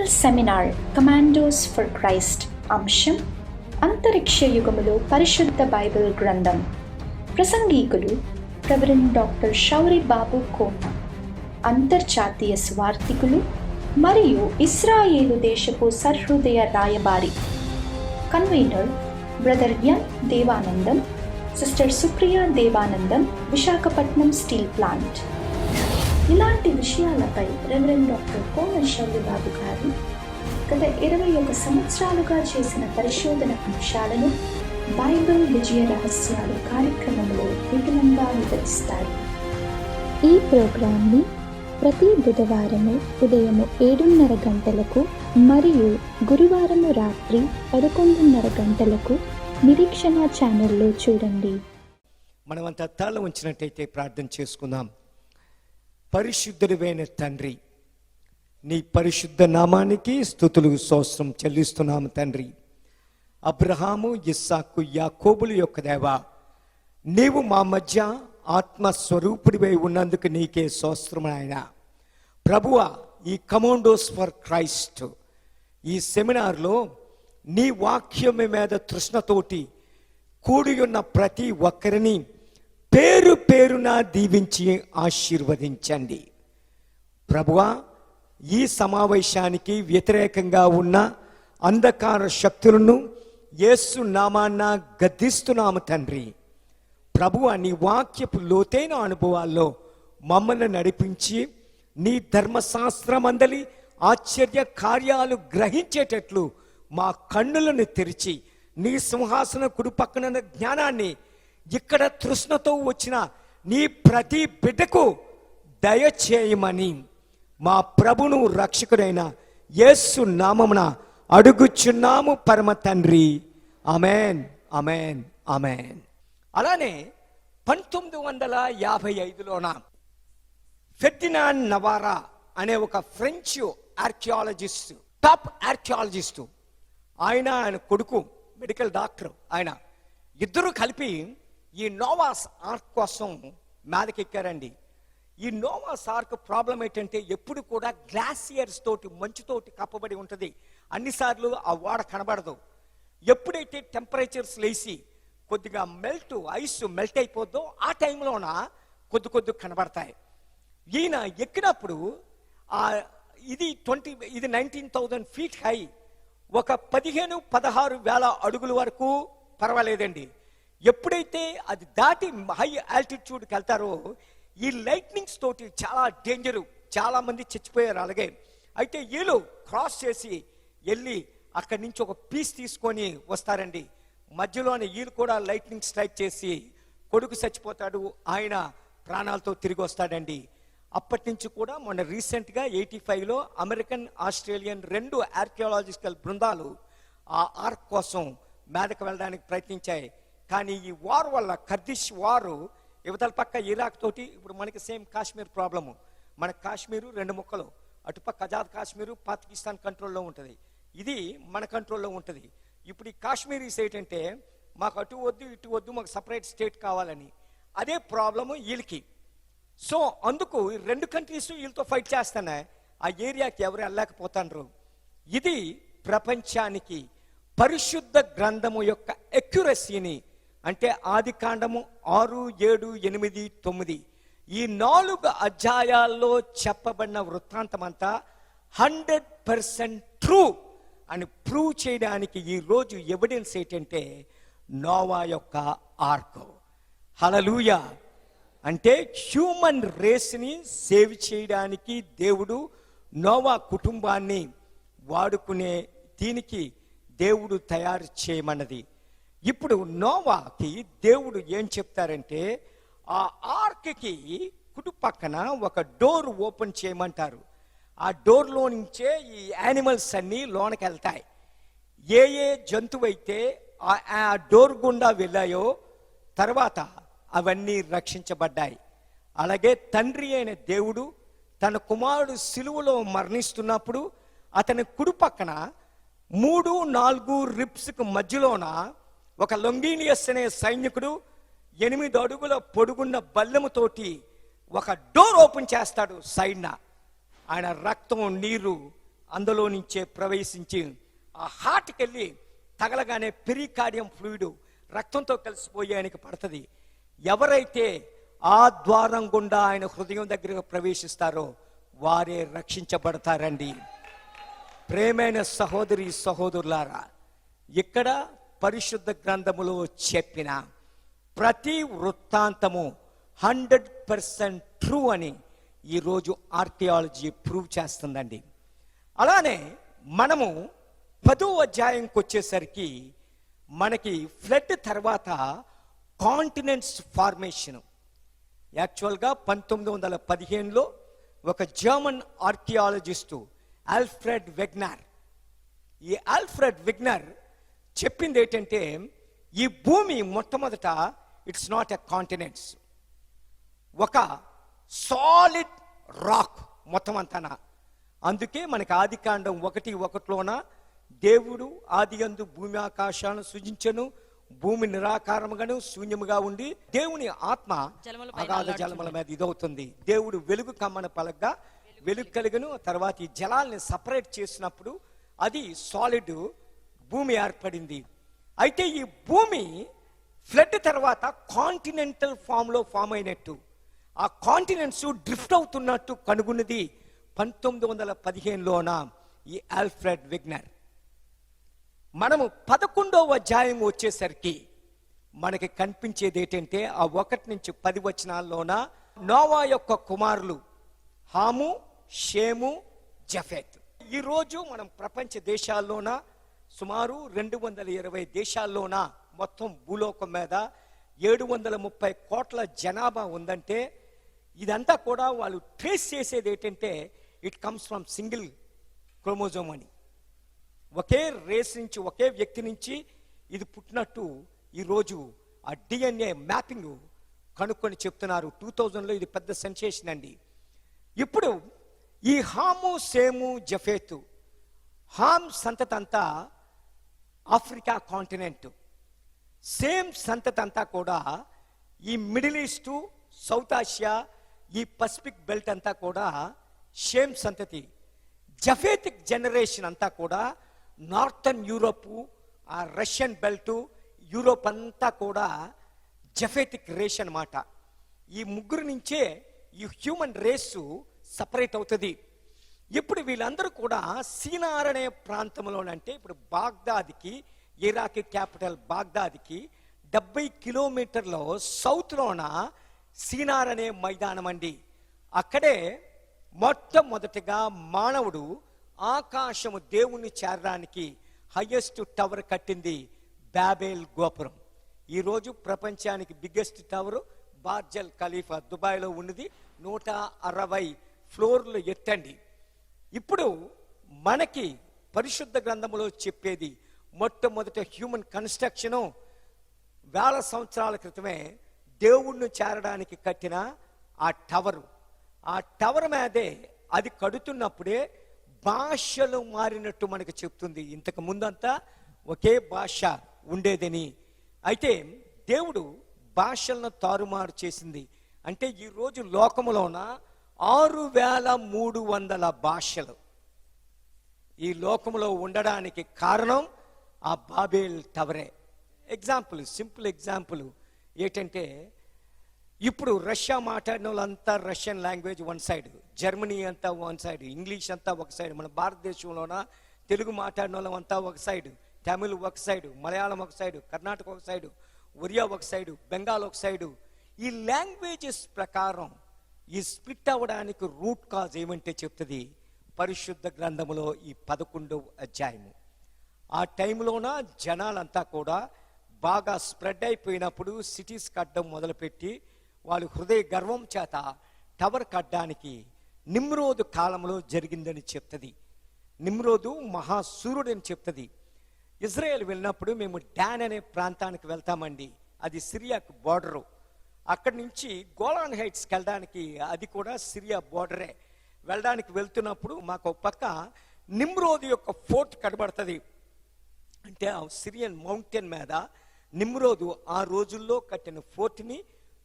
Annual seminar commandos for Christ అంశం అంతరిక్ష యుగములో పరిశుద్ధ బైబిల్ గ్రంథం. ప్రసంగీకులు రెవరెండ్ డాక్టర్ షౌరి బాబు కోన. అంతర్జాతీయ స్వార్థికులు మరియు ఇస్రాయేలు దేశపు సహృదయ రాయబారి. కన్వీనర్ బ్రదర్ ఎం Devanandam, sister Supriya Devanandam, Visakhapatnam steel plant. ఇలాంటి విషయాలపై రెవరెండ్ డాక్టర్ కోన షౌరి బాబు గారు గత 21 సంవత్సరాలుగా చేసిన పరిశోధన అంశాలను బైబిల్ విజయ రహస్యాలు కార్యక్రమంలో విపులంగా వివరిస్తారు. ఈ ప్రోగ్రాంని ప్రతి బుధవారము ఉదయం 7:30 గంటలకు మరియు గురువారము రాత్రి 11:30 గంటలకు నిరీక్షణ ఛానల్లో చూడండి. మనమంతా తల ఉంచినట్టయితే ప్రార్థన చేసుకుందాం. పరిశుద్ధుడైన తండ్రి, నీ పరిశుద్ధ నామానికి స్తుతులు స్తోత్రం చెల్లిస్తున్నాము తండ్రి. అబ్రహాము, ఇస్సాకు, యాకోబుల యొక్క దేవా, నీవు మా మధ్య ఆత్మస్వరూపుడివై ఉన్నందుకు నీకే స్తోత్రం నాయనా. ప్రభువా, ఈ కమాండోస్ ఫర్ క్రైస్ట్ ఈ సెమినార్లో నీ వాక్యం మీద తృష్ణతోటి కూడి ఉన్న ప్రతి ఒక్కరిని పేరు పేరున దీవించి ఆశీర్వదించండి. ప్రభువా, ఈ సమావేశానికి వ్యతిరేకంగా ఉన్న అంధకార శక్తులను యేసు నామాన్న గద్దిస్తున్నాము తండ్రి. ప్రభువా, నీ వాక్యపు లోతైన అనుభవాల్లో మమ్మల్ని నడిపించి నీ ధర్మశాస్త్రమందలి ఆశ్చర్య కార్యాలు గ్రహించేటట్లు మా కన్నులను తెరిచి నీ సింహాసన కుడి పక్కన జ్ఞానాన్ని ఇక్కడ తృష్ణతో వచ్చిన నీ ప్రతి బిడ్డకు దయచేయమని మా ప్రభును రక్షకుడైన యేసు నామమున అడుగుచున్నాము పరమ తండ్రి. Amen, amen, amen. అలానే 1955లోన ఫెర్డినాండ్ నవారా అనే ఒక ఫ్రెంచ్ ఆర్కియాలజిస్ట్, టాప్ ఆర్కియాలజిస్ట్, ఆయన కొడుకు మెడికల్ డాక్టర్, ఆయన ఇద్దరు కలిపి ఈ నోవాస్ ఆర్క్ కోసం మీదకెక్కారండి. ఈ నోవాస్ ఆర్క్ ప్రాబ్లం ఏంటంటే ఎప్పుడు కూడా గ్లాసియర్స్ తోటి, మంచుతోటి కప్పబడి ఉంటుంది. అన్నిసార్లు ఆ ఓడ కనబడదు. ఎప్పుడైతే టెంపరేచర్స్ లేచి కొద్దిగా ఐస్ మెల్ట్ అయిపోద్దో ఆ టైంలోన కొద్ది కనబడతాయి. ఈయన ఎక్కినప్పుడు ఇది 19,000 ఫీట్ హై, ఒక 15-16 వేల అడుగుల వరకు పర్వాలేదండి. ఎప్పుడైతే అది దాటి హై ఆల్టిట్యూడ్కి వెళ్తారో ఈ లైట్నింగ్స్ తోటి చాలా డేంజరు, చాలా మంది చచ్చిపోయారు అలాగే. అయితే వీళ్ళు క్రాస్ చేసి వెళ్ళి అక్కడి నుంచి ఒక పీస్ తీసుకొని వస్తారండి. మధ్యలోనే వీళ్ళు కూడా లైట్నింగ్ స్ట్రైక్ చేసి కొడుకు చచ్చిపోతాడు, ఆయన ప్రాణాలతో తిరిగి వస్తాడండి. అప్పటి నుంచి కూడా మొన్న రీసెంట్గా 85లో అమెరికన్, ఆస్ట్రేలియన్ 2 ఆర్కియాలజికల్ బృందాలు ఆ ఆర్క్ కోసం మీదకు వెళ్ళడానికి ప్రయత్నించాయి. కానీ ఈ వార్ వల్ల, కర్దిష్ వారు యువతల పక్క ఇరాక్ తోటి, ఇప్పుడు మనకి సేమ్ కాశ్మీర్ ప్రాబ్లము. మన కాశ్మీరు 2 ముక్కలు, అటుపక్క ఆజాద్ కాశ్మీరు పాకిస్తాన్ కంట్రోల్లో ఉంటుంది, ఇది మన కంట్రోల్లో ఉంటుంది. ఇప్పుడు ఈ కాశ్మీరీస్ ఏంటంటే మాకు అటు వద్దు ఇటు వద్దు, మాకు సపరేట్ స్టేట్ కావాలని, అదే ప్రాబ్లము వీళ్ళకి. సో అందుకు 2 కంట్రీస్ వీళ్ళతో ఫైట్ చేస్తున్నాయి. ఆ ఏరియాకి ఎవరు వెళ్ళలేకపోతారు. ఇది ప్రపంచానికి పరిశుద్ధ గ్రంథము యొక్క ఎక్యురసీని, అంటే ఆది కాండము 6, 7, 8, 9 ఈ 4 అధ్యాయాల్లో చెప్పబడిన వృత్తాంతం అంతా 100% ట్రూ అని ప్రూవ్ చేయడానికి ఈరోజు ఎవిడెన్స్ ఏంటంటే నోవా యొక్క ఆర్క్. హల్లెలూయా. అంటే హ్యూమన్ రేస్ని సేవ్ చేయడానికి దేవుడు నోవా కుటుంబాన్ని వాడుకునే దీనికి దేవుడు తయారు చేయమన్నది. ఇప్పుడు నోవాకి దేవుడు ఏం చెప్తారంటే ఆ ఆర్క్కి కుడి పక్కన ఒక డోర్ ఓపెన్ చేయమంటారు. ఆ డోర్లో నుంచే ఈ యానిమల్స్ అన్నీ లోనకి వెళ్తాయి. ఏ జంతువు అయితే ఆ డోర్ గుండా వెళ్ళాయో తర్వాత అవన్నీ రక్షించబడ్డాయి. అలాగే తండ్రి అయిన దేవుడు తన కుమారుడు సిలువలో మరణిస్తున్నప్పుడు అతని కుడి పక్కన 3-4 రిబ్స్కి మధ్యలోన ఒక లొంగీనియస్ అనే సైనికుడు 8 అడుగుల పొడుగున్న బల్లెముతోటి ఒక డోర్ ఓపెన్ చేస్తాడు సైడ్న. ఆయన రక్తం, నీరు అందులో నుంచే ప్రవేశించి ఆ హార్ట్కి వెళ్ళి తగలగానే పెరికార్డియం ఫ్లూయిడ్ రక్తంతో కలిసిపోయి ఆయనకి పడుతుంది. ఎవరైతే ఆ ద్వారం గుండా ఆయన హృదయం దగ్గరకు ప్రవేశిస్తారో వారే రక్షించబడతారండి. ప్రేమైన సహోదరి సహోదరులారా, ఇక్కడ పరిశుద్ధ గ్రంథములో చెప్పిన ప్రతి వృత్తాంతము 100% ట్రూ అని ఈరోజు ఆర్కియాలజీ ప్రూవ్ చేస్తుందండి. అలానే మనము 10వ అధ్యాయంకి వచ్చేసరికి మనకి ఫ్లడ్ తర్వాత కాంటినెంట్స్ ఫార్మేషన్. యాక్చువల్గా 1915లో ఒక జర్మన్ ఆర్కియాలజిస్టు ఆల్ఫ్రెడ్ వెగ్నర్, ఈ ఆల్ఫ్రెడ్ వెగ్నర్ చెప్పింది ఏంటంటే, ఈ భూమి మొట్టమొదట ఇట్స్ నాట్ ఎ కాంటినెంట్స్, ఒక సాలిడ్ రాక్ మొత్తం అంతానా. అందుకే మనకి ఆదికాండం 1:1లోన దేవుడు ఆదియందు భూమి ఆకాశాలను సృజించెను, భూమి నిరాకారముగాను శూన్యముగా ఉండి దేవుని ఆత్మ అగాధ జలముల మీద ఇదవుతుంది. దేవుడు వెలుగు కమ్మన పలగ్గా వెలుగు కలుగును. తర్వాత ఈ జలాల్ని సపరేట్ చేసినప్పుడు అది సాలిడ్ భూమి ఏర్పడింది. అయితే ఈ భూమి ఫ్లడ్ తర్వాత కాంటినెంటల్ ఫామ్లో ఫామ్ అయినట్టు, ఆ కాంటినెంట్స్ డ్రిఫ్ట్ అవుతున్నట్టు కనుగొన్నది 1915లోన ఈ ఆల్ఫ్రెడ్ వెగ్నర్. మనము 11వ అధ్యాయం వచ్చేసరికి మనకి కనిపించేది ఏంటంటే, ఆ 1 నుంచి 10 వచనాల్లోన నోవా యొక్క కుమారులు హాము, షేము, జఫెత్. ఈరోజు మనం ప్రపంచ దేశాల్లోన సుమారు 220 దేశాల్లోన మొత్తం భూలోకం మీద 730 కోట్ల జనాభా ఉందంటే, ఇదంతా కూడా వాళ్ళు ట్రేస్ చేసేది ఏంటంటే it comes from single chromosome అని. ఒకే రేస్ నుంచి, ఒకే వ్యక్తి నుంచి ఇది పుట్టినట్టు ఈరోజు ఆ డిఎన్ఏ మ్యాపింగ్ కనుక్కొని చెప్తున్నారు. 2000లో ఇది పెద్ద సెన్సేషన్ అండి. ఇప్పుడు ఈ హాము, సేము, జఫేతు, హామ్ సంతతి అంతా ఆఫ్రికా కాంటినెంట్, సేమ్ సంతతి అంతా కూడా ఈ మిడిల్ ఈస్టు, సౌత్ ఆసియా, ఈ పసిఫిక్ బెల్ట్ అంతా కూడా షేమ్ సంతతి. జఫేతిక్ జనరేషన్ అంతా కూడా నార్థన్ యూరోపు, ఆ రష్యన్ బెల్టు, యూరోప్ అంతా కూడా జఫేతిక్ రేస్ అన్నమాట. ఈ ముగ్గురు నుంచే ఈ హ్యూమన్ రేసు సపరేట్ అవుతుంది. ఇప్పుడు వీళ్ళందరూ కూడా సీనార్ అనే ప్రాంతంలోనంటే, ఇప్పుడు బాగ్దాద్కి, ఇరాక్ క్యాపిటల్ బాగ్దాద్కి 70 కిలోమీటర్ల సౌత్లోన సీనార్ అనే మైదానం అండి. అక్కడే మొట్టమొదటిగా మానవుడు ఆకాశము దేవుణ్ణి చేరడానికి హైయెస్ట్ టవర్ కట్టింది బాబెల్ గోపురం. ఈరోజు ప్రపంచానికి బిగ్గెస్ట్ టవర్ బార్జల్ ఖలీఫా దుబాయ్లో ఉన్నది. 160 ఫ్లోర్లు ఎత్తండి. ఇప్పుడు మనకి పరిశుద్ధ గ్రంథములో చెప్పేది మొట్టమొదటి హ్యూమన్ కన్స్ట్రక్షను 1000 సంవత్సరాల క్రితమే దేవుణ్ణి చేరడానికి కట్టిన ఆ టవరు. ఆ టవర్ మీదే అది కడుతున్నప్పుడే భాషలు మారినట్టు మనకు చెప్తుంది. ఇంతకు ముందంతా ఒకే భాష ఉండేదని. అయితే దేవుడు భాషలను తారుమారు చేసింది. అంటే ఈరోజు లోకములోన 6300 భాషలు ఈ లోకములో ఉండడానికి కారణం ఆ బాబేల్ టవరే. ఎగ్జాంపుల్, సింపుల్ ఎగ్జాంపుల్ ఏంటంటే, ఇప్పుడు రష్యా మాట్లాడిన వాళ్ళంతా Russian language one side, Germany అంతా వన్ సైడ్, ఇంగ్లీష్ అంతా ఒక సైడ్, మన భారతదేశంలోన తెలుగు మాట్లాడిన వాళ్ళంతా ఒక సైడ్, తమిళ్ ఒక సైడు, మలయాళం ఒక సైడు, కర్ణాటక ఒక సైడు, ఒరియా ఒక సైడు, బెంగాల్ ఒక సైడు. ఈ లాంగ్వేజెస్ ప్రకారం ఈ స్ప్లిట్ అవ్వడానికి రూట్ కాజ్ ఏమంటే చెప్తుంది పరిశుద్ధ గ్రంథములో ఈ 11వ అధ్యాయము. ఆ టైంలోన జనాలంతా కూడా బాగా స్ప్రెడ్ అయిపోయినప్పుడు సిటీస్ కట్టడం మొదలుపెట్టి వాళ్ళు హృదయ గర్వం చేత టవర్ కట్టడానికి నిమ్రోదు కాలంలో జరిగిందని చెప్తుంది. నిమ్రోదు మహాసూర్యుడు అని చెప్తుంది. ఇజ్రాయెల్ వెళ్ళినప్పుడు మేము డాన్ అనే ప్రాంతానికి వెళ్తామండి, అది సిరియాకు బోర్డరు. అక్కడి నుంచి గోలాన్ హైట్స్కి వెళ్ళడానికి, అది కూడా సిరియా బోర్డరే. వెళ్ళడానికి వెళ్తున్నప్పుడు మాకు ఒక పక్క నిమ్రోదు యొక్క ఫోర్ట్ కనబడుతుంది. అంటే ఆ సిరియన్ మౌంటైన్ మీద నిమ్రోదు ఆ రోజుల్లో కట్టిన ఫోర్ట్ని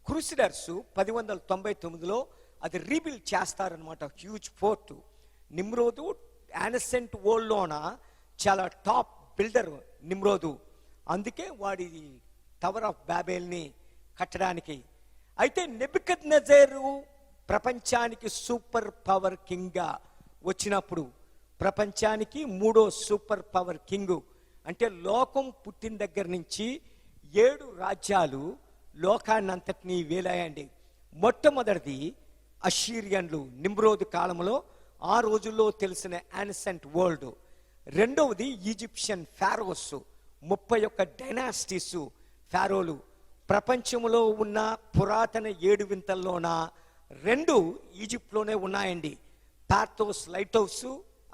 క్రూసిడర్స్ 1099లో అది రీబిల్డ్ చేస్తారనమాట. Huge fort. నిమ్రోదు యానసెంట్ వరల్డ్లోన చాలా టాప్ బిల్డర్ నిమ్రోదు. అందుకే వాడి టవర్ ఆఫ్ బాబేల్ని కట్టడానికి. అయితే నెబుకద్నెజరు ప్రపంచానికి సూపర్ పవర్ కింగ్గా వచ్చినప్పుడు, ప్రపంచానికి 3వ సూపర్ పవర్ కింగ్ అంటే లోకం పుట్టిన దగ్గర నుంచి 7 రాజ్యాలు లోకాన్ని అంతటినీ వేలాయండి. మొట్టమొదటిది అషీరియన్లు, నిమ్రోదు కాలంలో, ఆ రోజుల్లో తెలిసిన యానసెంట్ వరల్డ్. రెండవది ఈజిప్షియన్ ఫారోస్, 31 డైనాసిటీస్ ఫారోలు. ప్రపంచంలో ఉన్న పురాతన 7 వింతల్లోన 2 ఈజిప్ట్లోనే ఉన్నాయండి. పార్థోస్ లైట్ హౌస్,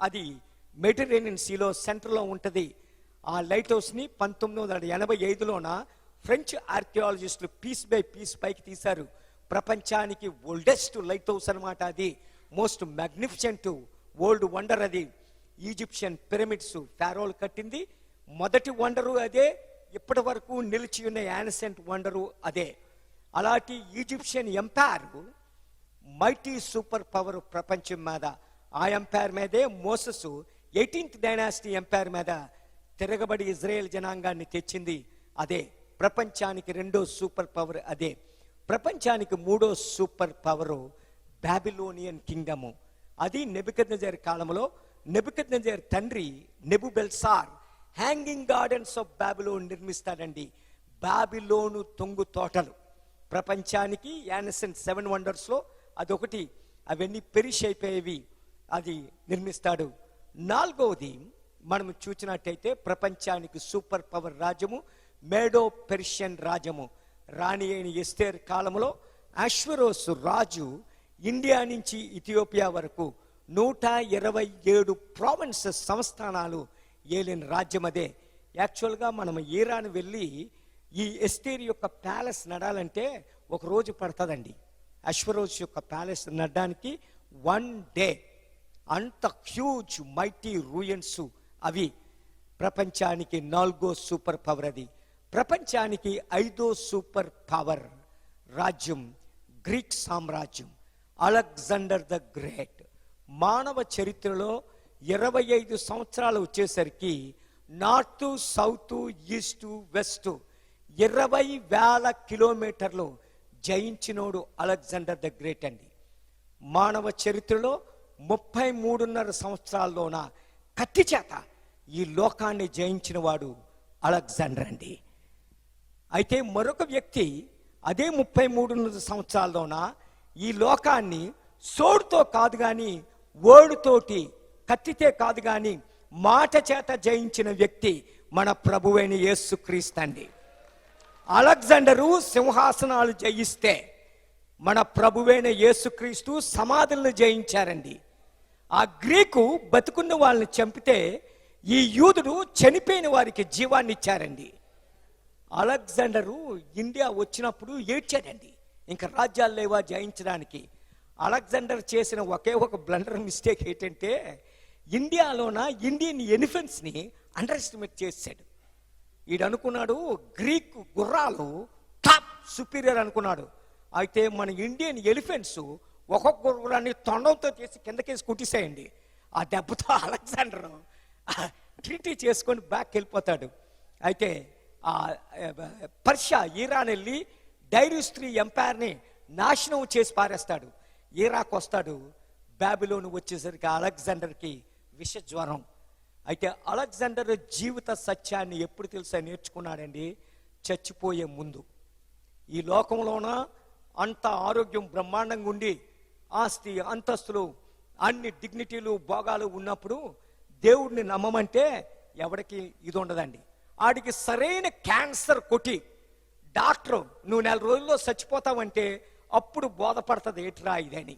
అది మెడిటరేనియన్ సీలో సెంటర్లో ఉంటుంది. ఆ లైట్ హౌస్ని 1985లోన ఫ్రెంచ్ ఆర్కియాలజిస్టులు పీస్ బై పీస్ పైకి తీశారు. ప్రపంచానికి ఓల్డెస్ట్ లైట్ హౌస్ అనమాట అది. మోస్ట్ మ్యాగ్నిఫిసెంట్ వరల్డ్ వండర్ అది. ఈజిప్షియన్ పిరమిడ్స్ ఫారోలు కట్టింది. మొదటి వండరు అదే, ఇప్పటి వరకు నిలిచి ఉన్న యానసెంట్ వండరు అదే. అలాంటి Egyptian empire mighty super power ప్రపంచం మీద. ఆ ఎంపైర్ మీదే మోసెస్ 18th డైనాసిటీ ఎంపైర్ మీద తిరగబడి ఇజ్రాయెల్ జనాంగాన్ని తెచ్చింది. అదే ప్రపంచానికి 2వ సూపర్ పవర్. అదే ప్రపంచానికి 3వ సూపర్ పవరు బాబిలోనియన్ కింగ్డము. అది నెబుకద్నెజర్ కాలంలో నెబుకద్నెజర్ తండ్రి నెబుబెల్సార్ hanging gardens of Babylon నిర్మిస్తాడండి. Babylon తొంగు తోటలు ప్రపంచానికి యానసెంట్ 7 వండర్స్లో అదొకటి. అవన్నీ పెరిష్ అయిపోయేవి, అది నిర్మిస్తాడు. 4వది మనం చూసినట్టయితే ప్రపంచానికి సూపర్ పవర్ రాజ్యము మేడో పెర్షియన్ రాజ్యము. రాణి అయిన ఎస్తేర్ కాలంలో అశ్వరోసు రాజు ఇండియా నుంచి ఇథియోపియా వరకు 127 ప్రావిన్సెస్ సంస్థానాలు ఏలిన రాజ్యం అదే. యాక్చువల్గా మనం ఈరాన్ వెళ్ళి ఈ ఎస్తేర్ యొక్క ప్యాలెస్ నడాలంటే 1 రోజు పడుతుందండి. అశ్వరోజ్ యొక్క ప్యాలెస్ నడడానికి 1 డే. అంత హ్యూజ్ మైటీ రూయన్స్ అవి. ప్రపంచానికి 4వ సూపర్ పవర్ అది. ప్రపంచానికి 5వ సూపర్ పవర్ రాజ్యం గ్రీక్ సామ్రాజ్యం, అలెగ్జాండర్ ద గ్రేట్. మానవ చరిత్రలో 25 సంవత్సరాలు వచ్చేసరికి నార్త్, సౌత్, ఈస్ట్, వెస్ట్ 20,000 కిలోమీటర్లు జయించినోడు అలెగ్జాండర్ ద గ్రేట్ అండి. మానవ చరిత్రలో 33.5 సంవత్సరాల్లోన కత్తి చేత ఈ లోకాన్ని జయించిన వాడు అలెగ్జాండర్ అండి. అయితే మరొక వ్యక్తి అదే 33.5 సంవత్సరాల్లోన ఈ లోకాన్ని సోడుతో కాదు కానీ, ఓడుతోటి, కత్తితే కాదు కానీ మాట చేత జయించిన వ్యక్తి మన ప్రభువైన యేసుక్రీస్తు అండి. అలెగ్జాండరు సింహాసనాలు జయిస్తే మన ప్రభువైన యేసుక్రీస్తు సమాధులను జయించారండి. ఆ గ్రీకు బతుకున్న వాళ్ళని చంపితే ఈ యూదుడు చనిపోయిన వారికి జీవాన్ని ఇచ్చారండి. అలెగ్జాండరు ఇండియా వచ్చినప్పుడు ఏడ్చాడండి, ఇంకా రాజ్యాలు లేవా జయించడానికి. అలెగ్జాండర్ చేసిన ఒకే ఒక బ్లండర్ మిస్టేక్ ఏంటంటే, ఇండియాలోన ఇండియన్ ఎలిఫెంట్స్ని అండర్ ఎస్టిమేట్ చేశాడు. ఈడు అనుకున్నాడు గ్రీక్ గుర్రాలు టాప్ సుపీరియర్ అనుకున్నాడు. అయితే మన ఇండియన్ ఎలిఫెంట్స్ ఒక్కొక్క గుర్రాన్ని తొండంతో చేసి కిందకేసి కుట్టిసేయండి. ఆ దెబ్బతో అలెగ్జాండర్ ట్రీటీ చేసుకొని బ్యాక్ వెళ్ళిపోతాడు. అయితే ఆ పర్షియా, ఇరాన్ వెళ్ళి డైరీస్ III ఎంపైర్ని నాశనం చేసి పారేస్తాడు. ఇరాక్ వస్తాడు. బాబిలోను వచ్చేసరికి అలెగ్జాండర్కి విషజ్వరం. అయితే అలెగ్జాండర్ జీవిత సత్యాన్ని ఎప్పుడు తెలుసా నేర్చుకున్నాడండి? చచ్చిపోయే ముందు. ఈ లోకంలోన అంత ఆరోగ్యం బ్రహ్మాండంగా ఉండి, ఆస్తి అంతస్తులు అన్ని డిగ్నిటీలు భోగాలు ఉన్నప్పుడు దేవుడిని నమ్మమంటే ఎవరికి ఇది ఉండదండి. ఆడికి సరైన క్యాన్సర్ కొట్టి డాక్టర్ నువ్వు 4 రోజుల్లో చచ్చిపోతావంటే అప్పుడు బోధపడుతుంది ఏట్రా ఇదని.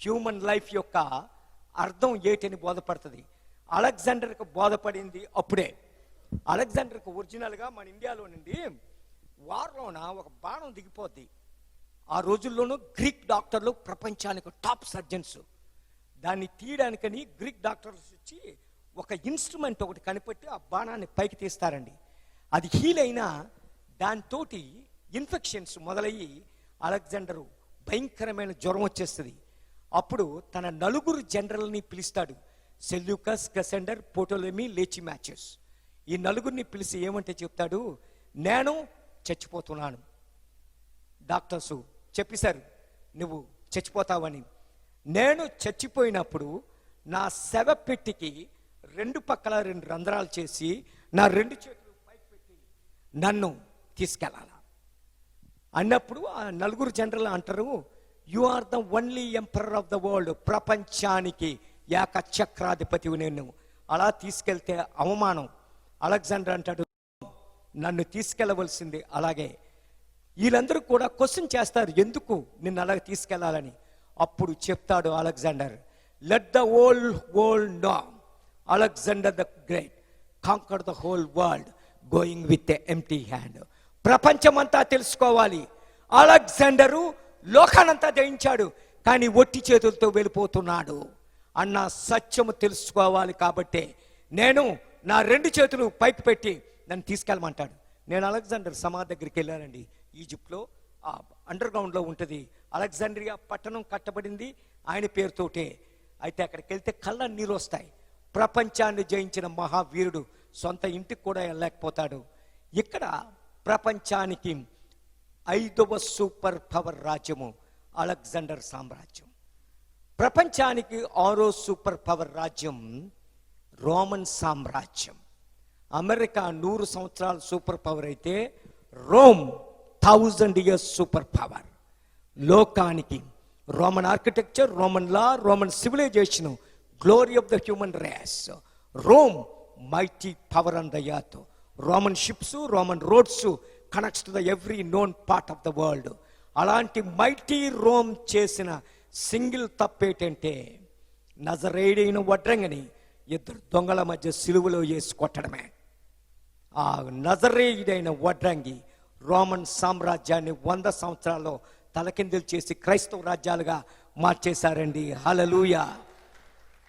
హ్యూమన్ లైఫ్ యొక్క అర్థం ఏటని బోధపడుతుంది. అలెగ్జాండర్కి బోధపడింది అప్పుడే. అలెగ్జాండర్కి ఒరిజినల్గా మన ఇండియాలో నుండి వార్లోన ఒక బాణం దిగిపోద్ది. ఆ రోజుల్లోనూ గ్రీక్ డాక్టర్లు ప్రపంచానికి టాప్ సర్జన్స్. దాన్ని తీయడానికని గ్రీక్ డాక్టర్స్ వచ్చి ఒక ఇన్స్ట్రుమెంట్ ఒకటి కనిపెట్టి ఆ బాణాన్ని పైకి తీస్తారండి. అది హీల్ అయినా దాంతో ఇన్ఫెక్షన్స్ మొదలయ్యి అలెగ్జాండరు భయంకరమైన జ్వరం వచ్చేస్తుంది. అప్పుడు తన 4 జనరల్ని పిలుస్తాడు. సెల్యూకస్, కసెండర్, పోటోలెమి, లేచి మ్యాచెస్. ఈ నలుగురిని పిలిచి ఏమంటే చెప్తాడు, నేను చచ్చిపోతున్నాను. డాక్టర్సు చెప్పేశారు నువ్వు చచ్చిపోతావని. నేను చచ్చిపోయినప్పుడు నా శవపెట్టికి రెండు పక్కల 2 రంధ్రాలు చేసి నా 2 చేతులు పైకి పెట్టి నన్ను తీసుకెళ్ళాల అన్నప్పుడు ఆ నలుగురు జనరల్ అంటారు, you are the only emperor of the world. ప్రపంచానికి ఏకచక్రాధిపతివి నేను. అలా తీసుకెళ్తే అవమానం. అలెగ్జాండర్ అంటాడు, నన్ను తీసుకెళ్ళవలసింది. అలాగే వీళ్ళందరూ కూడా క్వశ్చన్ చేస్తారు, ఎందుకు నిన్ను అలాగే తీసుకెళ్లాలని. అప్పుడు చెప్తాడు Alexander, let the whole world know Alexander the Great conquer the whole world going with a empty hand. ప్రపంచమంతా తెలుసుకోవాలి, అలెగ్జాండరు లోకానంతా జయించాడు కానీ ఒట్టి చేతులతో వెళ్ళిపోతున్నాడు అన్న సత్యము తెలుసుకోవాలి. కాబట్టి నేను నా 2 చేతులు పైకి పెట్టి నన్ను తీసుకెళ్ళమంటాడు. నేను అలెగ్జాండర్ సమాధి దగ్గరికి వెళ్ళానండి. ఈజిప్ట్లో అండర్ గ్రౌండ్లో ఉంటుంది. అలెగ్జాండ్రియా పట్టణం కట్టబడింది ఆయన పేరుతోటే. అయితే అక్కడికి వెళ్తే కళ్ళ నీళ్ళు వస్తాయి. ప్రపంచాన్ని జయించిన మహావీరుడు సొంత ఇంటికి కూడా వెళ్ళలేకపోతాడు. ఇక్కడ ప్రపంచానికి 5వ సూపర్ పవర్ రాజ్యము అలెగ్జాండర్ సామ్రాజ్యం. ప్రపంచానికి 6వ సూపర్ పవర్ రాజ్యం రోమన్ సామ్రాజ్యం. అమెరికా 100 సంవత్సరాల సూపర్ పవర్ అయితే రోమ్ 1000 years సూపర్ పవర్. లోకానికి Roman architecture, Roman law, Roman civilisation, glory of the human race. Rome mighty power on the earth. Roman ships, Roman roads connects to the every known part of the world. అలాంటి mighty Rome చేసిన single తప్పేంటంటే నజరేయుడైన వడ్రంగిని 2 దొంగల మధ్య సిలువలో వేసి కొట్టడమే. ఆ నజరేయుడైన వడ్రంగి రోమన్ సామ్రాజ్యాన్ని 100 సంవత్సరాల్లో తలకిందులు చేసి క్రైస్తవ రాజ్యాలుగా మార్చేశారండి. హల్లెలూయా.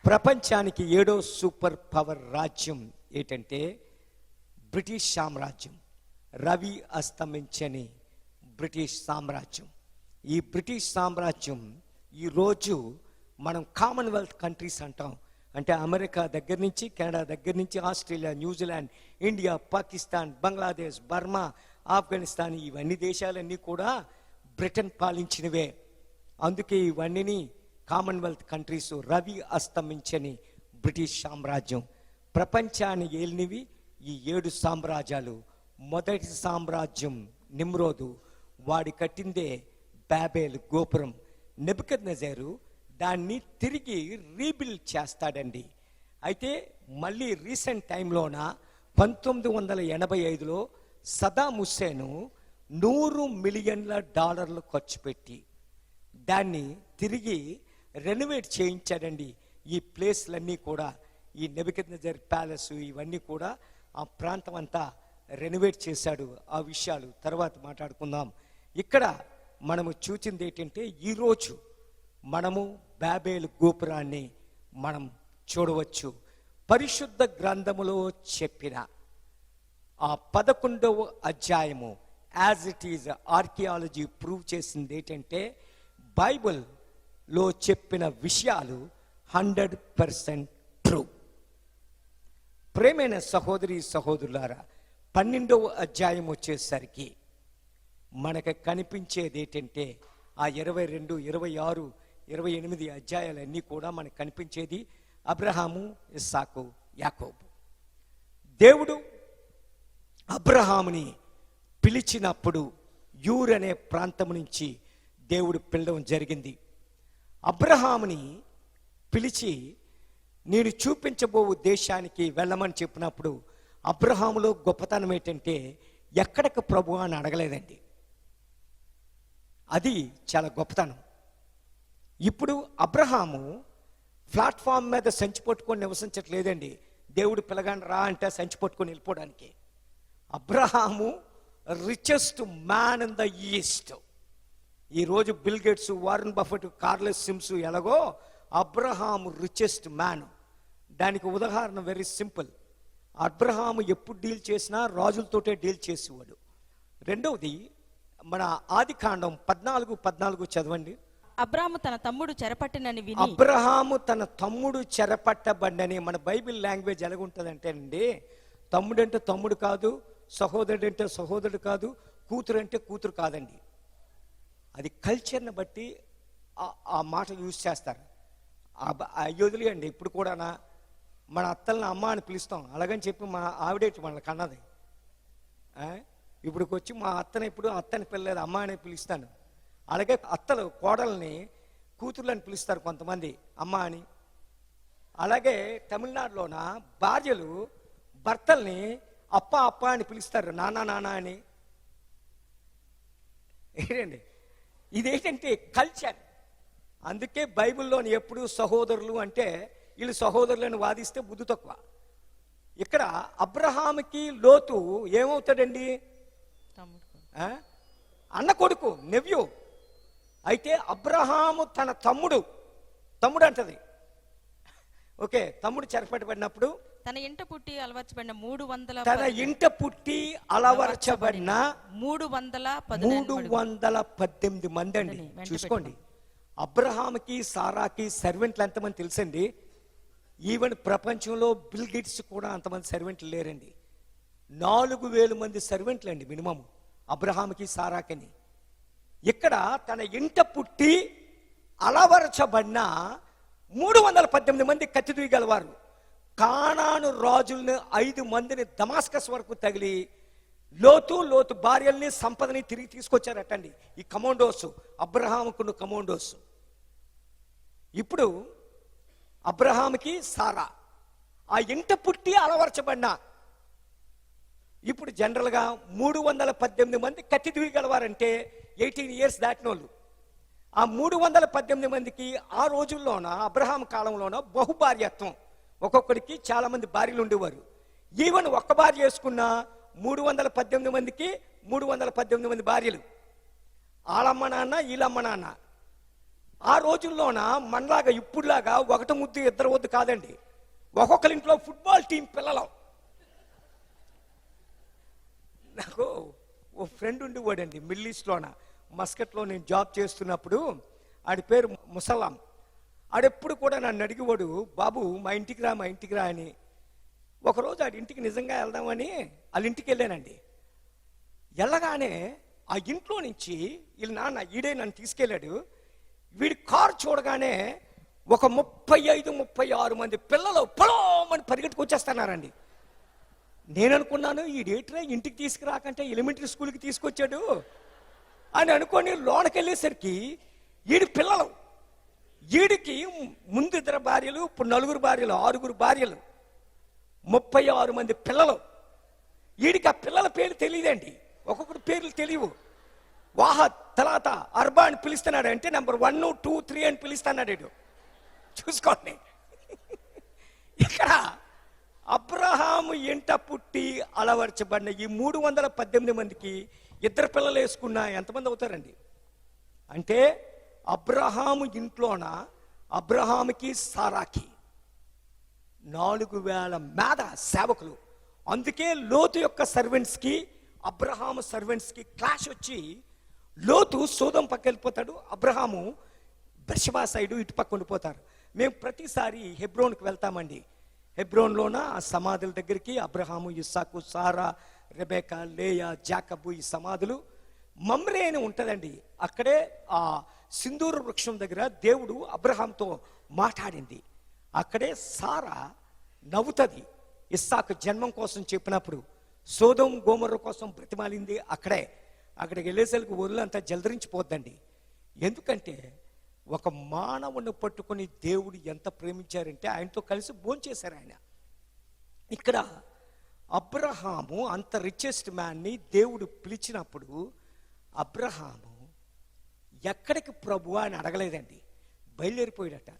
ప్రపంచానికి 7వ సూపర్ పవర్ రాజ్యం ఏంటంటే బ్రిటిష్ సామ్రాజ్యం. రవి అస్తమించని బ్రిటిష్ సామ్రాజ్యం. ఈ బ్రిటిష్ సామ్రాజ్యం ఈరోజు మనం కామన్వెల్త్ కంట్రీస్ అంటాం. అంటే అమెరికా దగ్గర నుంచి, కెనడా దగ్గర నుంచి, Australia, New Zealand, India, Pakistan, Bangladesh, Burma, Afghanistan, ఇవన్నీ దేశాలన్నీ కూడా బ్రిటన్ పాలించినవే. అందుకే ఇవన్నీ కామన్వెల్త్ కంట్రీస్. రవి అస్తమించని బ్రిటిష్ సామ్రాజ్యం. ప్రపంచాన్ని ఏలినవి ఈ 7 సామ్రాజ్యాలు. మొదటి సామ్రాజ్యం నిమ్రోదు, వాడి కట్టిందే బాబేల్ గోపురం. నెబుకద్నెజరు దాన్ని తిరిగి రీబిల్డ్ చేస్తాడండి. అయితే మళ్ళీ రీసెంట్ టైంలోన 1985లో సదాం హుస్సేన్ $100 మిలియన్ ఖర్చు పెట్టి దాన్ని తిరిగి రెనోవేట్ చేయించాడండి. ఈ ప్లేస్లన్నీ కూడా, ఈ నెబుకద్నెజర్ ప్యాలెస్ ఇవన్నీ కూడా ఆ ప్రాంతం అంతా రెనోవేట్ చేశాడు. ఆ విషయాలు తర్వాత మాట్లాడుకుందాం. ఇక్కడ మనము చూచింది ఏంటంటే ఈరోజు మనము బాబేల్ గోపురాన్ని మనం చూడవచ్చు. పరిశుద్ధ గ్రంథములో చెప్పిన ఆ 11వ అధ్యాయము as it is archaeology prove చేసింది ఏంటంటే బైబిల్లో చెప్పిన విషయాలు 100% ట్రూ. ప్రేమైన సహోదరి సహోదరులారా, 12వ అధ్యాయం వచ్చేసరికి మనకు కనిపించేది ఏంటంటే ఆ 22, 26, 28 అధ్యాయాలన్నీ కూడా మనకు కనిపించేది అబ్రహాము, ఇస్సాకు, యాకోబు. దేవుడు అబ్రహాముని పిలిచినప్పుడు యూర్ అనే ప్రాంతం నుంచి దేవుడు పిలవడం జరిగింది. అబ్రహాముని పిలిచి నేను చూపించబో దేశానికి వెళ్ళమని చెప్పినప్పుడు అబ్రహాములో గొప్పతనం ఏంటంటే ఎక్కడికి ప్రభు అని అడగలేదండి. అది చాలా గొప్పతనం. ఇప్పుడు అబ్రహాము ప్లాట్ఫామ్ మీద సంచి పట్టుకొని నివసించట్లేదండి. దేవుడు పిలగాని రా అంటే సంచి పట్టుకొని వెళ్ళిపోవడానికి. Abraham richest man in the east. ఈరోజు బిల్ గేట్స్, వారన్ బఫెట్, కార్లెస్ సిమ్స్ ఎలాగో అబ్రహాము రిచెస్ట్ మ్యాన్. దానికి ఉదాహరణ వెరీ సింపుల్. అబ్రహాము ఎప్పుడు డీల్ చేసినా రాజులతోటే డీల్ చేసేవాడు. రెండవది మన ఆది కాండం 14:14 చదవండి. అబ్రాహాము తన తమ్ముడు చెరపట్టినని విని, అబ్రహాము తన తమ్ముడు చెరపట్టబడ్డని. మన బైబిల్ లాంగ్వేజ్ ఎలాగుంటుందంటే అండి, తమ్ముడు అంటే తమ్ముడు కాదు, సహోదరుడు అంటే సహోదరుడు కాదు, కూతురు అంటే కూతురు కాదండి. అది కల్చర్ని బట్టి ఆ మాట యూజ్ చేస్తారు. అయోధులు అండి ఇప్పుడు కూడా మన అత్తల్ని అమ్మ అని పిలుస్తాం, అలాగని చెప్పి మా ఆవిడేటి మనల్ని కన్నది. ఇప్పుడుకొచ్చి మా అత్తని పిల్లలేదు అమ్మ అని పిలుస్తాను. అలాగే అత్తలు కోడల్ని కూతుర్లు అని పిలుస్తారు కొంతమంది అమ్మ అని. అలాగే తమిళనాడులోన భార్యలు భర్తల్ని అప్ప అప్ప అని పిలుస్తారు, నాన్న నాన్న అని. ఏంటండి ఇదేంటంటే కల్చర్. అందుకే బైబిల్లోని ఎప్పుడు సహోదరులు అంటే వీళ్ళు సహోదరులను వాదిస్తే బుద్ధి తక్కువ. ఇక్కడ అబ్రహాముకి లోతు ఏమవుతాడండి? అన్న కొడుకు, నెవ్యూ. అయితే అబ్రహాము తన తమ్ముడు అంటది. ఓకే, తమ్ముడు చెరపట్టబడినప్పుడు తన ఇంట పుట్టి అలవర్చబడిన 318 మంది అండి. చూసుకోండి, అబ్రహాముకి సారాకి సర్వెంట్లు ఎంతమంది తెలుసండి? ఈవెన్ ప్రపంచంలో బిల్ గేట్స్ కూడా అంతమంది సర్వెంట్లు లేరండి. 4000 మంది సర్వెంట్లు అండి మినిమం అబ్రహాముకి సారాకని. ఇక్కడ తన ఇంట పుట్టి అలవరచబడిన 318 మంది కత్తి దూయగలవారు. కానాను రాజుల్ని 5 మందిని దమాస్కస్ వరకు తగిలి లోతు భార్యల్ని సంపదని తిరిగి తీసుకొచ్చారటండి ఈ కమాండోస్, అబ్రహాముకున్న కమాండోస్. ఇప్పుడు అబ్రహాముకి సారా ఆ ఇంట పుట్టి అలవర్చబడిన, ఇప్పుడు జనరల్గా 318 మంది కత్తి దూయగలవారంటే 18 ఇయర్స్ దాటినోళ్ళు. ఆ 318 మందికి ఆ రోజుల్లోన అబ్రహాం కాలంలోన బహుభార్యత్వం, ఒక్కొక్కడికి చాలా మంది భార్యలు ఉండేవారు. ఈవెన్ ఒక్క భార్య చేసుకున్న 318 మందికి 318 మంది భార్యలు. వాళ్ళమ్మ నాన్న వీళ్ళమ్మ నాన్న. ఆ రోజుల్లోన మనలాగా ఇప్పుడులాగా ఒకటి ముద్దు ఇద్దరు వద్దు కాదండి, ఒక్కొక్కరింట్లో ఫుట్బాల్ టీం పిల్లలు. నాకు ఓ ఫ్రెండ్ ఉండేవాడండి మిడిల్ ఈస్ట్లోన, మస్కట్లో నేను జాబ్ చేస్తున్నప్పుడు. ఆడి పేరు ముసలాం. ఆడెప్పుడు కూడా నన్ను అడిగేవాడు, బాబు మా ఇంటికి రా అని. ఒకరోజు ఆడి ఇంటికి నిజంగా వెళ్దామని వాళ్ళ ఇంటికి వెళ్ళానండి. వెళ్ళగానే ఆ ఇంట్లో నుంచి వీళ్ళ నాన్న ఈడే నన్ను తీసుకెళ్ళాడు. వీడి కారు చూడగానే ఒక 35-36 మంది పిల్లలు పొలమని పరిగెట్టుకు వచ్చేస్తున్నారండి. నేను అనుకున్నాను ఈడేట్రా ఇంటికి తీసుకురాకంటే ఎలిమెంటరీ స్కూల్కి తీసుకొచ్చాడు అని అనుకొని లోనకి వెళ్ళేసరికి ఈడి పిల్లలు, ఈడికి ముందు 2 భార్యలు, ఇప్పుడు 4 భార్యలు, 6 భార్యలు, 36 మంది పిల్లలు. వీడికి ఆ పిల్లల పేర్లు తెలియదండి, ఒక్కొక్కటి పేర్లు తెలియవు. వాహద్, తలాత, అర్బా అని పిలుస్తున్నాడు. అంటే నెంబర్ 1, 2, 3 అని పిలుస్తున్నాడు. చూసుకోండి, ఇక్కడ అబ్రహాము ఇంట పుట్టి అలవర్చబడిన ఈ 318 మందికి 2 పిల్లలు వేసుకున్న ఎంతమంది అవుతారండి? అంటే అబ్రహాము ఇంట్లోన అబ్రహాముకి సారాకి 4000 మేధ సేవకులు. అందుకే లోతు యొక్క సర్వెంట్స్కి అబ్రహాము సర్వెంట్స్కి క్లాష్ వచ్చి లోతు సోదం పక్క వెళ్ళిపోతాడు, అబ్రహాము బెర్షెబా సైడు ఇటు పక్క ఉండిపోతారు. మేము ప్రతిసారి హెబ్రోన్కి వెళ్తామండి. హెబ్రోన్లోన ఆ సమాధుల దగ్గరికి అబ్రహాము, ఇస్సాకు, సారా, రెబెకా, లేయా, జాకబు ఈ సమాధులు. మమ్రే అని ఉంటుందండి, అక్కడే ఆ సింధూర వృక్షం దగ్గర దేవుడు అబ్రహాంతో మాట్లాడింది. అక్కడే సారా నవ్వుతుంది ఇస్సాకు జన్మం కోసం చెప్పినప్పుడు. సోదం గోమర్ర కోసం బ్రతిమాలింది అక్కడికి వెళ్ళేసరికి ఒళ్ళంతా జలదరించిపోద్దండి. ఎందుకంటే ఒక మానవుని పట్టుకొని దేవుడు ఎంత ప్రేమించారంటే ఆయనతో కలిసి భోంచేశారు ఆయన. ఇక్కడ అబ్రహాము అంత రిచెస్ట్ మ్యాన్ని దేవుడు పిలిచినప్పుడు అబ్రహాము ఎక్కడికి ప్రభువా అని అడగలేదండి, బయలుదేరిపోయాడట.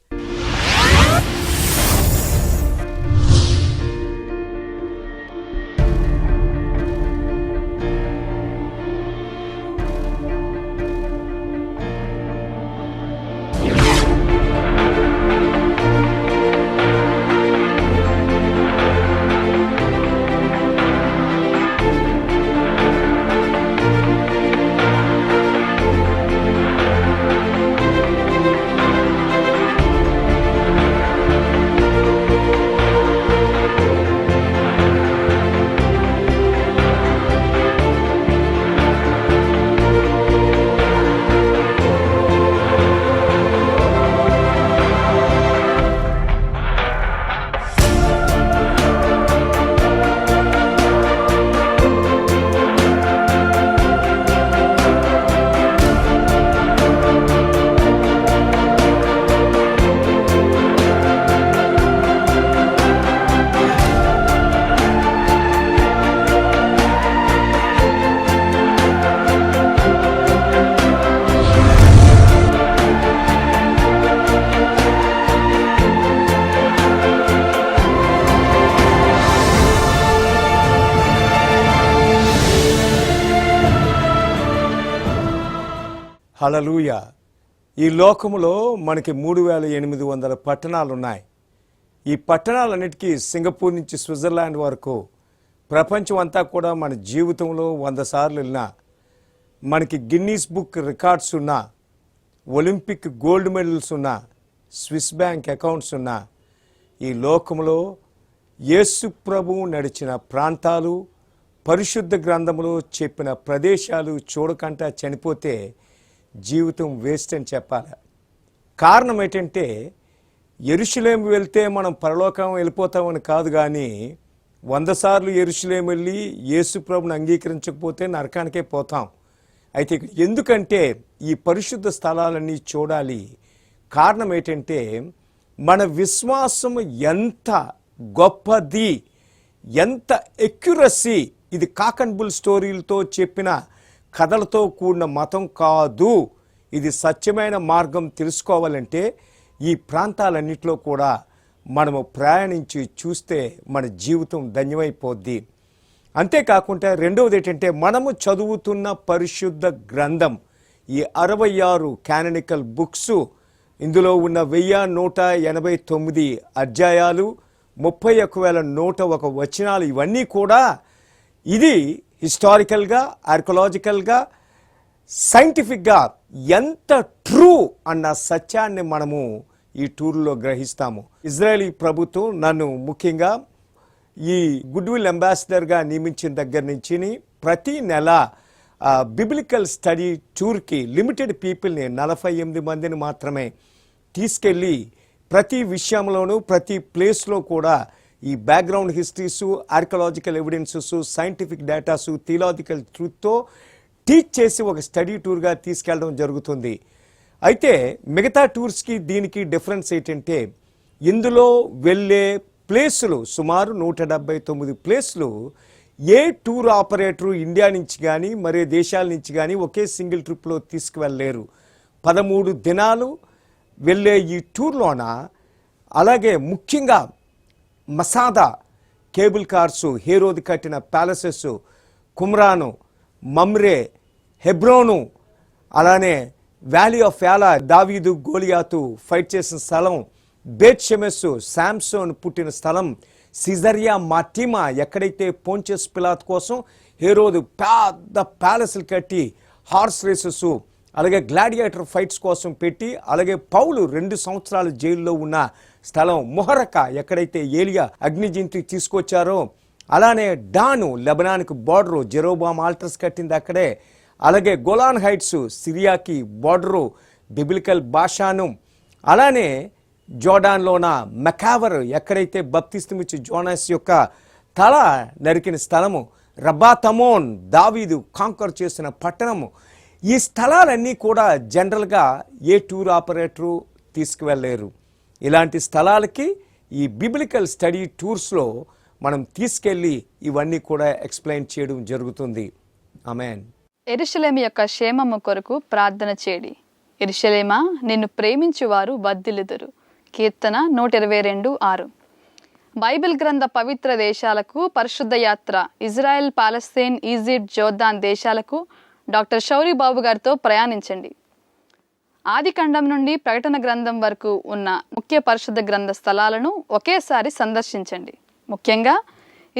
హల్లెలూయా. ఈ లోకములో మనకి 3800 పట్టణాలు ఉన్నాయి. ఈ పట్టణాలన్నిటికీ సింగపూర్ నుంచి స్విట్జర్లాండ్ వరకు ప్రపంచం అంతా కూడా మన జీవితంలో 100 సార్లు వెళ్ళినా, మనకి గిన్నీస్ బుక్ రికార్డ్స్ ఉన్నా, ఒలింపిక్ గోల్డ్ మెడల్స్ ఉన్నా, స్విస్ బ్యాంక్ అకౌంట్స్ ఉన్నా, ఈ లోకములో యేసు ప్రభువు నడిచిన ప్రాంతాలు, పరిశుద్ధ గ్రంథములో చెప్పిన ప్రదేశాలు చూడకుండా చనిపోతే జీవితం వేస్ట్ అని చెప్పాలి. కారణం ఏంటంటే యెరూషలేము వెళ్తే మనం పరలోకం వెళ్ళిపోతామని కాదు, కానీ 100 సార్లు యెరూషలేము వెళ్ళి యేసు ప్రభుని అంగీకరించకపోతే నరకానికే పోతాం. అయితే ఎందుకంటే ఈ పరిశుద్ధ స్థలాలన్నీ చూడాలి. కారణం ఏంటంటే మన విశ్వాసం ఎంత గొప్పది, ఎంత ఎక్యురసీ. ఇది కాక్ అండ్ బుల్ స్టోరీలతో చెప్పిన కథలతో కూడిన మతం కాదు. ఇది సత్యమైన మార్గం. తెలుసుకోవాలంటే ఈ ప్రాంతాలన్నింటిలో కూడా మనము ప్రయాణించి చూస్తే మన జీవితం ధన్యమైపోద్ది. అంతేకాకుండా రెండవది ఏంటంటే మనము చదువుతున్న పరిశుద్ధ గ్రంథం, ఈ 66 కాననికల్ బుక్స్, ఇందులో ఉన్న 1189 అధ్యాయాలు, 31,101 వచనాలు, ఇవన్నీ కూడా ఇది హిస్టారికల్గా, ఆర్కియలాజికల్గా, సైంటిఫిక్గా ఎంత ట్రూ అన్న సత్యాన్ని మనము ఈ టూర్లో గ్రహిస్తాము. ఇజ్రాయేలీ ప్రభుత్వం నన్ను ముఖ్యంగా ఈ గుడ్ విల్ అంబాసిడర్గా నియమించిన దగ్గర నుంచి ప్రతి నెల బిబ్లికల్ స్టడీ టూర్కి లిమిటెడ్ పీపుల్ని 48 మందిని మాత్రమే తీసుకెళ్ళి ప్రతి విషయంలోనూ, ప్రతి ప్లేస్లో కూడా ఈ background histories, archaeological evidences, scientific datas, theological ట్రూత్తో టీచ్ చేసి ఒక స్టడీ టూర్గా తీసుకెళ్ళడం జరుగుతుంది. అయితే మిగతా టూర్స్కి దీనికి డిఫరెన్స్ ఏంటంటే ఇందులో వెళ్ళే ప్లేసులు సుమారు 179 ప్లేసులు ఏ టూర్ ఆపరేటరు ఇండియా నుంచి కానీ మరే దేశాల నుంచి కానీ ఒకే సింగిల్ ట్రిప్లో తీసుకువెళ్ళలేరు. 13 దినాలు వెళ్ళే ఈ టూర్లోన అలాగే ముఖ్యంగా మసాదా కేబుల్ కార్సు, హేరోది కట్టిన ప్యాలెసెస్, కుమ్రాను, మమ్రే, హెబ్రోను, అలానే వ్యాలీ ఆఫ్ యాలా, దావీదు గోలియాతు ఫైట్ చేసిన స్థలం, బేత్ షెమెస్సు, శాంసోన్ పుట్టిన స్థలం, సిజరియా మార్టిమా, ఎక్కడైతే పోంచస్ పిలాత్ కోసం హేరోదు పెద్ద ప్యాలెస్లు కట్టి హార్స్ రేసెస్, అలాగే గ్లాడియేటర్ ఫైట్స్ కోసం పెట్టి, అలాగే పౌలు 2 సంవత్సరాలు జైల్లో ఉన్న స్థలం, మొహరక ఎక్కడైతే ఏలియా అగ్నిజింతి తీసుకొచ్చారో, అలానే డాను లెబనాన్కి బార్డరు, జెరోబామ్ ఆల్టర్స్ కట్టింది అక్కడే, అలాగే గోలాన్ హైట్స్ సిరియాకి బార్డరు, బిబ్లికల్ బాషాను, అలానే జోర్డాన్లోన మెకావర్ ఎక్కడైతే బప్తిస్మమిచ్చి జోనాస్ యొక్క తల నరికిన స్థలము, రబ్బాతమోన్ దావీదు కాంకర్ చేసిన పట్టణము. ఈ స్థలాలన్నీ కూడా జనరల్గా ఏ టూర్ ఆపరేటరు తీసుకువెళ్ళలేరు. ఇలాంటి స్థలాలకి ఈ బిబ్లికల్ స్టడీ టూర్స్లో మనం తీసుకెళ్ళి ఇవన్నీ కూడా ఎక్స్ప్లెయిన్ చేయడం జరుగుతుంది. ఆమేన్. యెరూషలేము యొక్క క్షేమము కొరకు ప్రార్థన చేడి. యెరూషలేమా, నిన్ను ప్రేమించువారు వర్ధిల్లుదురు. కీర్తన 122:6. బైబిల్ గ్రంథ పవిత్ర దేశాలకు పరిశుద్ధ యాత్ర. ఇజ్రాయెల్, పాలస్తీన్, ఈజిప్ట్, జోర్దాన్ దేశాలకు డాక్టర్ షౌరీ బాబు గారితో ప్రయాణించండి. ఆది ఖండం నుండి ప్రకటన గ్రంథం వరకు ఉన్న ముఖ్య పరిశుద్ధ గ్రంథ స్థలాలను ఒకేసారి సందర్శించండి. ముఖ్యంగా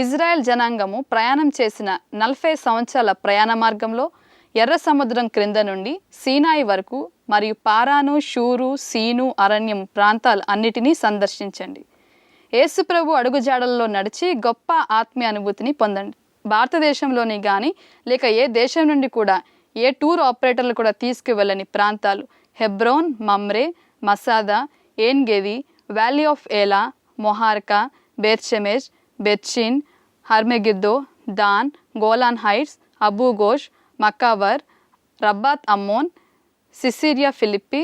ఇజ్రాయెల్ జనాంగము ప్రయాణం చేసిన 40 సంవత్సరాల ప్రయాణ మార్గంలో ఎర్ర సముద్రం క్రింద నుండి సీనాయి వరకు మరియు పారాను, షూరు, సీను అరణ్యం ప్రాంతాలు అన్నిటినీ సందర్శించండి. యేసుప్రభు అడుగుజాడల్లో నడిచి గొప్ప ఆత్మీయ అనుభూతిని పొందండి. భారతదేశంలోని కానీ లేక ఏ దేశం నుండి కూడా ఏ టూర్ ఆపరేటర్లు కూడా తీసుకువెళ్ళని ప్రాంతాలు Hebron, Mamre, Masada, Ein Gedi, valley of Elah, Muhraka, Beth Shemesh, బెర్షిన్, Har Megiddo, Dan, Golan Heights, Abu Gosh, Mukawir, Rabbath Ammon, Caesarea Philippi,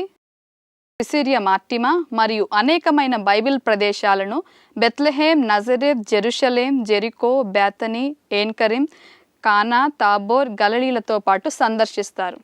Caesarea Maritima మరియు అనేకమైన బైబిల్ ప్రదేశాలను Bethlehem, Nazareth, Jerusalem, Jericho, Bethany, Ein Karem, Cana, Tabor, గలిలీలతో పాటు సందర్శిస్తారు.